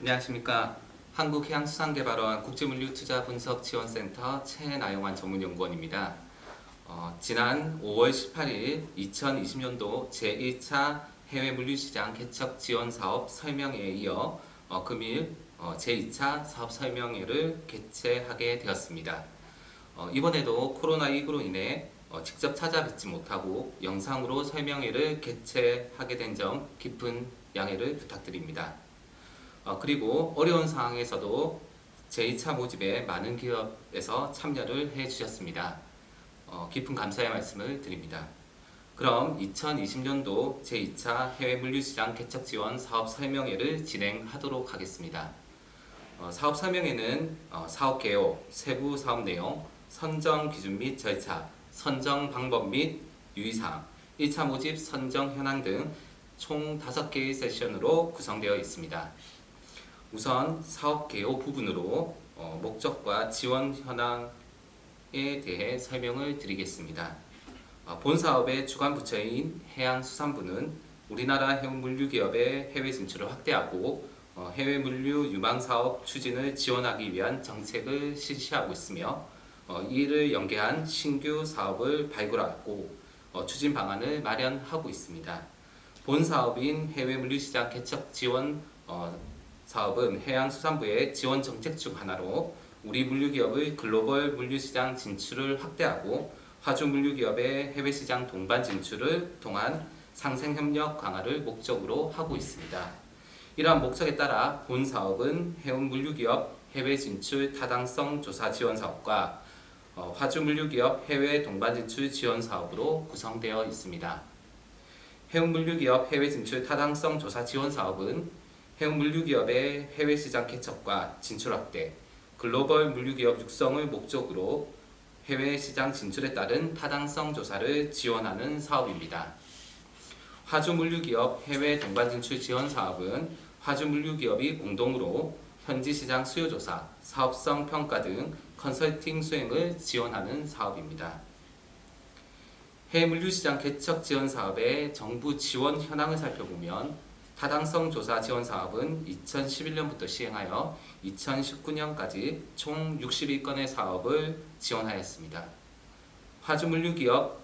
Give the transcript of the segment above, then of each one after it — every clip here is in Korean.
안녕하십니까. 한국해양수산개발원 국제물류투자분석지원센터 최나영환 전문연구원입니다. 지난 5월 18일 2020년도 제1차 해외물류시장 개척지원사업 설명회에 이어 금일 제2차 사업설명회를 개최하게 되었습니다. 이번에도 코로나19로 인해 직접 찾아뵙지 못하고 영상으로 설명회를 개최하게 된 점 깊은 양해를 부탁드립니다. 그리고 어려운 상황에서도 제2차 모집에 많은 기업에서 참여를 해주셨습니다. 깊은 감사의 말씀을 드립니다. 그럼 2020년도 제2차 해외물류시장 개척지원 사업 설명회를 진행하도록 하겠습니다. 사업 설명회는 사업 개요, 세부 사업 내용, 선정 기준 및 절차, 선정 방법 및 유의사항, 1차 모집 선정 현황 등 총 5개의 세션으로 구성되어 있습니다. 우선 사업 개요 부분으로 목적과 지원 현황에 대해 설명을 드리겠습니다. 본 사업의 주관 부처인 해양수산부는 우리나라 해운물류기업의 해외 진출을 확대하고 해외 물류 유망 사업 추진을 지원하기 위한 정책을 실시하고 있으며 이를 연계한 신규 사업을 발굴하고 추진 방안을 마련하고 있습니다. 본 사업인 해외 물류시장 개척 지원 사업은 해양수산부의 지원 정책 중 하나로 우리 물류기업의 글로벌 물류시장 진출을 확대하고 화주 물류기업의 해외시장 동반 진출을 통한 상생협력 강화를 목적으로 하고 있습니다. 이러한 목적에 따라 본 사업은 해운 물류기업 해외 진출 타당성 조사 지원 사업과 화주 물류기업 해외 동반 진출 지원 사업으로 구성되어 있습니다. 해운 물류기업 해외 진출 타당성 조사 지원 사업은 해운 물류기업의 해외 시장 개척과 진출 확대, 글로벌 물류기업 육성을 목적으로 해외 시장 진출에 따른 타당성 조사를 지원하는 사업입니다. 화주 물류기업 해외 동반 진출 지원 사업은 화주 물류기업이 공동으로 현지 시장 수요 조사, 사업성 평가 등 컨설팅 수행을 지원하는 사업입니다. 해외 물류시장 개척 지원 사업의 정부 지원 현황을 살펴보면 타당성 조사 지원 사업은 2011년부터 시행하여 2019년까지 총 61건의 사업을 지원하였습니다. 화주 물류기업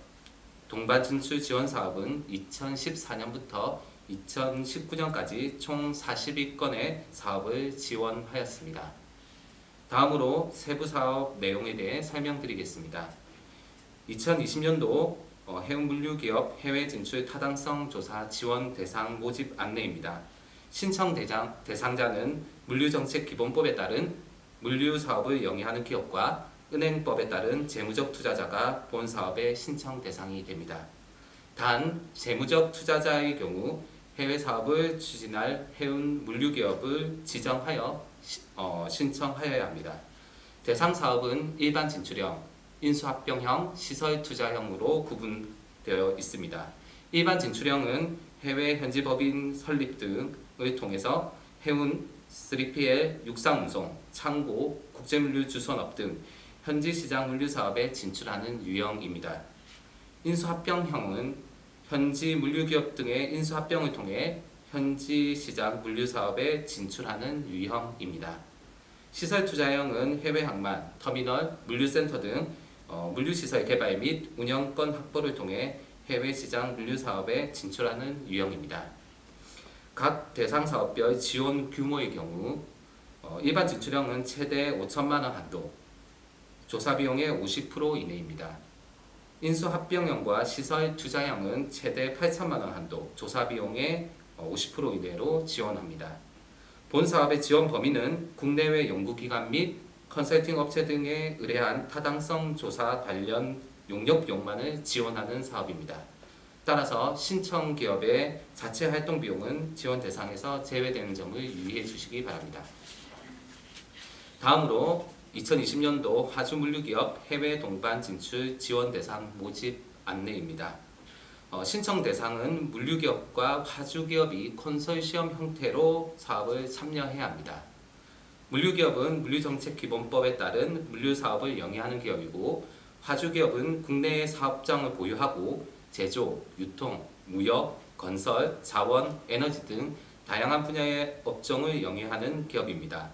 동반 진출 지원 사업은 2014년부터 2019년까지 총 42건의 사업을 지원하였습니다. 다음으로 세부 사업 내용에 대해 설명드리겠습니다. 2020년도 해운물류기업 해외 진출 타당성 조사 지원 대상 모집 안내입니다. 신청 대상자는 물류정책기본법에 따른 물류사업을 영위하는 기업과 은행법에 따른 재무적 투자자가 본 사업의 신청 대상이 됩니다. 단, 재무적 투자자의 경우 해외 사업을 추진할 해운 물류기업을 지정하여 신청하여야 합니다. 대상 사업은 일반 진출형, 인수합병형, 시설투자형으로 구분되어 있습니다. 일반 진출형은 해외 현지법인 설립 등을 통해서 해운, 3PL, 육상운송, 창고, 국제물류주선업 등 현지 시장 물류사업에 진출하는 유형입니다. 인수합병형은 현지 물류기업 등의 인수합병을 통해 현지 시장 물류사업에 진출하는 유형입니다. 시설투자형은 해외 항만, 터미널, 물류센터 등 물류시설 개발 및 운영권 확보를 통해 해외 시장 물류사업에 진출하는 유형입니다. 각 대상 사업별 지원 규모의 경우 일반 진출형은 최대 5천만 원 한도, 조사 비용의 50% 이내입니다. 인수합병형과 시설투자형은 최대 8천만 원 한도, 조사 비용의 50% 이내로 지원합니다. 본 사업의 지원 범위는 국내외 연구기관 및 컨설팅 업체 등에 의뢰한 타당성 조사 관련 용역 비용만을 지원하는 사업입니다. 따라서 신청 기업의 자체 활동 비용은 지원 대상에서 제외되는 점을 유의해 주시기 바랍니다. 다음으로 2020년도 화주물류기업 해외 동반 진출 지원 대상 모집 안내입니다. 신청 대상은 물류기업과 화주기업이 컨소시엄 형태로 사업을 참여해야 합니다. 물류기업은 물류정책기본법에 따른 물류사업을 영위하는 기업이고 화주기업은 국내에 사업장을 보유하고 제조, 유통, 무역, 건설, 자원, 에너지 등 다양한 분야의 업종을 영위하는 기업입니다.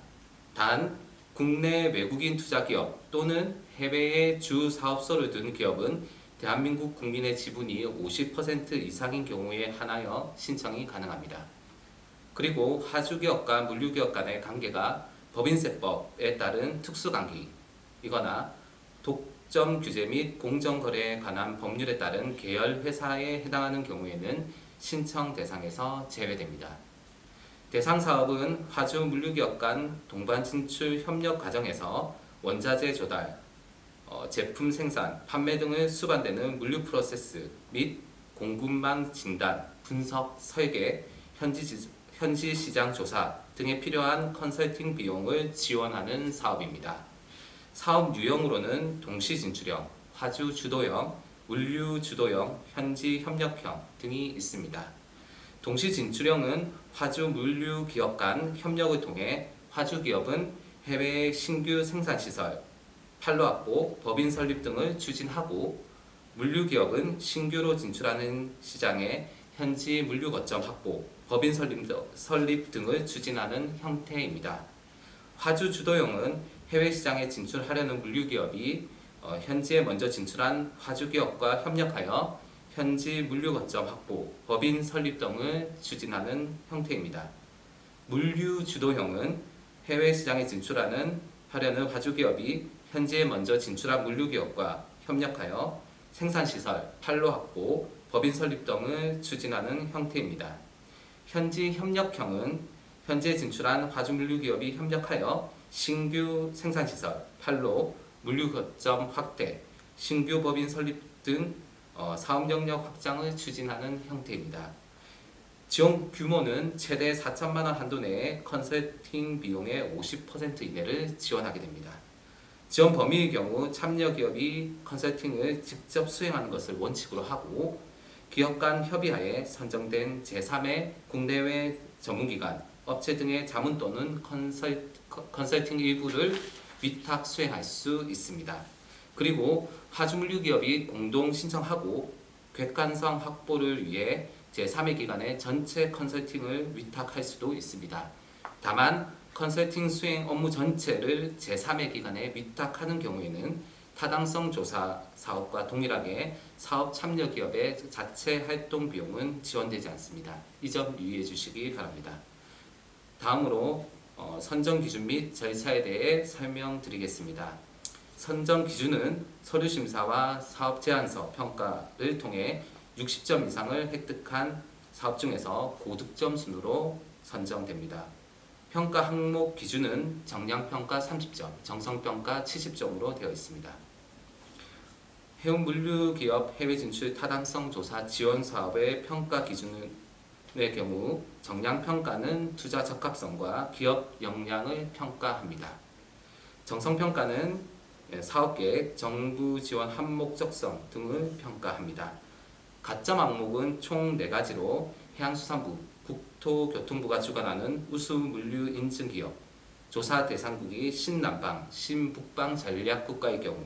단, 국내 외국인 투자 기업 또는 해외에 주 사업소를 둔 기업은 대한민국 국민의 지분이 50% 이상인 경우에 한하여 신청이 가능합니다. 그리고 하주기업과 물류기업 간의 관계가 법인세법에 따른 특수관계이거나 독점 규제 및 공정거래에 관한 법률에 따른 계열회사에 해당하는 경우에는 신청 대상에서 제외됩니다. 대상 사업은 화주 물류기업 간 동반 진출 협력 과정에서 원자재 조달, 제품 생산, 판매 등을 수반되는 물류 프로세스 및 공급망 진단, 분석, 설계, 현지 시장 조사 등에 필요한 컨설팅 비용을 지원하는 사업입니다. 사업 유형으로는 동시 진출형, 화주 주도형, 물류 주도형, 현지 협력형 등이 있습니다. 동시 진출형은 화주 물류 기업 간 협력을 통해 화주 기업은 해외 신규 생산 시설, 판로 확보, 법인 설립 등을 추진하고 물류 기업은 신규로 진출하는 시장에 현지 물류 거점 확보, 법인 설립 등을 추진하는 형태입니다. 화주 주도형은 해외 시장에 진출하려는 물류 기업이 현지에 먼저 진출한 화주 기업과 협력하여 현지 물류 거점 확보, 법인 설립 등을 추진하는 형태입니다. 물류 주도형은 해외 시장에 진출하려는 화주 기업이 현지에 먼저 진출한 물류 기업과 협력하여 생산 시설, 판로 확보, 법인 설립 등을 추진하는 형태입니다. 현지 협력형은 현지에 진출한 화주 물류 기업이 협력하여 신규 생산 시설, 판로, 물류 거점 확대, 신규 법인 설립 등 사업 영역 확장을 추진하는 형태입니다. 지원 규모는 최대 4천만 원 한도 내에 컨설팅 비용의 50% 이내를 지원하게 됩니다. 지원 범위의 경우 참여 기업이 컨설팅을 직접 수행하는 것을 원칙으로 하고 기업 간 협의하에 선정된 제3의 국내외 전문기관, 업체 등의 자문 또는 컨설팅 일부를 위탁 수행할 수 있습니다. 그리고 화주물류 기업이 공동 신청하고 객관성 확보를 위해 제3의 기관에 전체 컨설팅을 위탁할 수도 있습니다. 다만 컨설팅 수행 업무 전체를 제3의 기관에 위탁하는 경우에는 타당성 조사 사업과 동일하게 사업 참여 기업의 자체 활동 비용은 지원되지 않습니다. 이 점 유의해 주시기 바랍니다. 다음으로 선정 기준 및 절차에 대해 설명드리겠습니다. 선정 기준은 서류 심사와 사업 제안서 평가를 통해 60점 이상을 획득한 사업 중에서 고득점 순으로 선정됩니다. 평가 항목 기준은 정량평가 30점, 정성평가 70점으로 되어 있습니다. 해운물류기업 해외 진출 타당성 조사 지원 사업의 평가 기준의 경우 정량평가는 투자 적합성과 기업 역량을 평가합니다. 정성평가는 사업계획, 정부 지원 한목적성 등을 평가합니다. 가점 항목은 총 4가지로 해양수산부, 국토교통부가 주관하는 우수물류 인증기업, 조사 대상국이 신남방, 신북방 전략국가의 경우,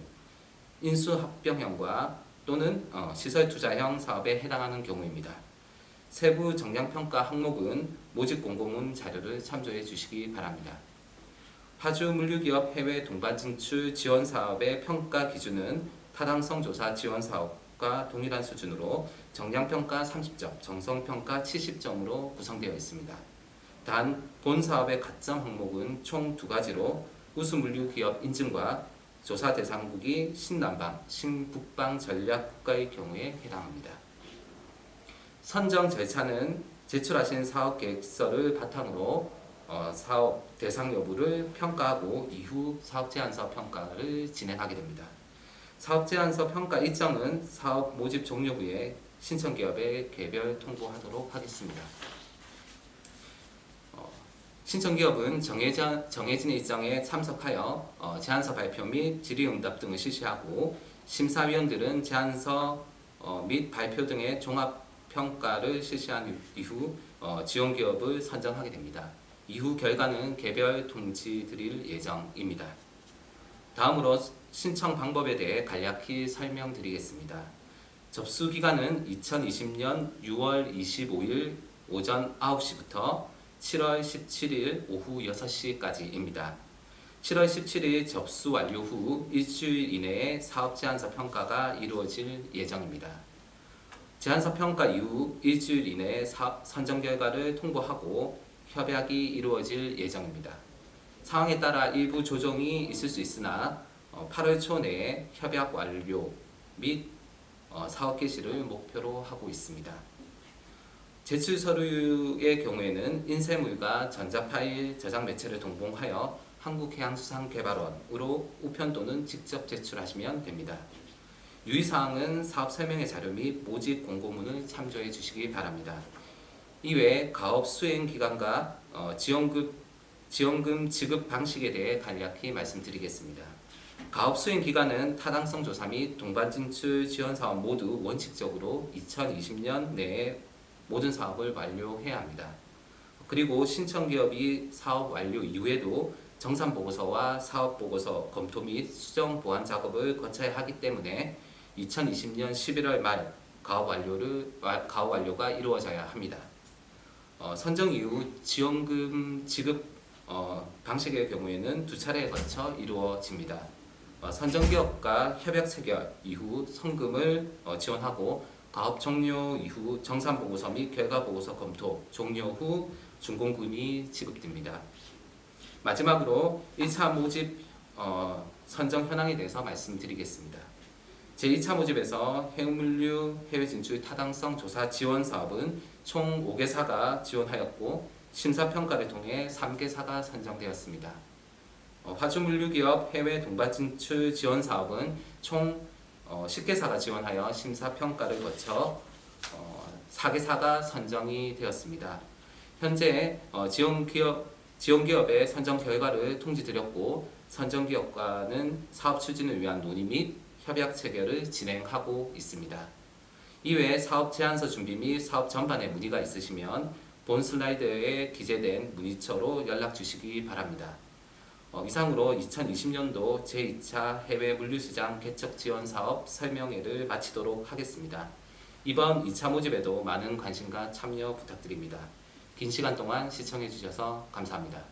인수합병형과 또는 시설투자형 사업에 해당하는 경우입니다. 세부 정량평가 항목은 모집 공고문 자료를 참조해 주시기 바랍니다. 화주 물류기업 해외 동반 진출 지원 사업의 평가 기준은 타당성 조사 지원 사업과 동일한 수준으로 정량평가 30점, 정성평가 70점으로 구성되어 있습니다. 단 본 사업의 가점 항목은 총 2가지로 우수물류기업 인증과 조사 대상국이 신남방, 신북방 전략국가의 경우에 해당합니다. 선정 절차는 제출하신 사업계획서를 바탕으로 사업 대상 여부를 평가하고 이후 사업제안서 평가를 진행하게 됩니다. 사업제안서 평가 일정은 사업 모집 종료 후에 신청기업에 개별 통보하도록 하겠습니다. 신청기업은 정해진 일정에 참석하여 제안서 발표 및 질의응답 등을 실시하고 심사위원들은 제안서 및 발표 등의 종합평가를 실시한 이후 지원기업을 선정하게 됩니다. 이후 결과는 개별 통지 드릴 예정입니다. 다음으로 신청 방법에 대해 간략히 설명드리겠습니다. 접수 기간은 2020년 6월 25일 오전 9시부터 7월 17일 오후 6시까지입니다. 7월 17일 접수 완료 후 일주일 이내에 사업 제안서 평가가 이루어질 예정입니다. 제안서 평가 이후 일주일 이내에 선정 결과를 통보하고 협약이 이루어질 예정입니다. 상황에 따라 일부 조정이 있을 수 있으나 8월 초 내에 협약 완료 및 사업 개시를 목표로 하고 있습니다. 제출 서류의 경우에는 인쇄물과 전자파일 저장 매체를 동봉하여 한국해양수산개발원으로 우편 또는 직접 제출하시면 됩니다. 유의사항은 사업 설명회 자료 및 모집 공고문을 참조해 주시기 바랍니다. 이외에 가업 수행 기간과 지원금 지급 방식에 대해 간략히 말씀드리겠습니다. 가업 수행 기간은 타당성 조사 및 동반 진출 지원 사업 모두 원칙적으로 2020년 내에 모든 사업을 완료해야 합니다. 그리고 신청 기업이 사업 완료 이후에도 정산 보고서와 사업 보고서 검토 및 수정 보완 작업을 거쳐야 하기 때문에 2020년 11월 말 가업 완료가 이루어져야 합니다. 선정 이후 지원금 지급 방식의 경우에는 두 차례에 거쳐 이루어집니다. 선정 기업과 협약 체결 이후 성금을 지원하고 가업 종료 이후 정산 보고서 및 결과 보고서 검토 종료 후 준공금이 지급됩니다. 마지막으로 1차 모집 선정 현황에 대해서 말씀드리겠습니다. 제2차 모집에서 해운물류 해외 진출 타당성 조사 지원 사업은 총 5개사가 지원하였고 심사평가를 통해 3개사가 선정되었습니다. 화주물류기업 해외 동반 진출 지원 사업은 총 10개사가 지원하여 심사평가를 거쳐 4개사가 선정이 되었습니다. 현재 지원기업의 선정 결과를 통지드렸고 선정기업과는 사업 추진을 위한 논의 및 협약 체결을 진행하고 있습니다. 이외에 사업 제안서 준비 및 사업 전반에 문의가 있으시면 본 슬라이드에 기재된 문의처로 연락 주시기 바랍니다. 이상으로 2020년도 제2차 해외 물류시장 개척 지원 사업 설명회를 마치도록 하겠습니다. 이번 2차 모집에도 많은 관심과 참여 부탁드립니다. 긴 시간 동안 시청해 주셔서 감사합니다.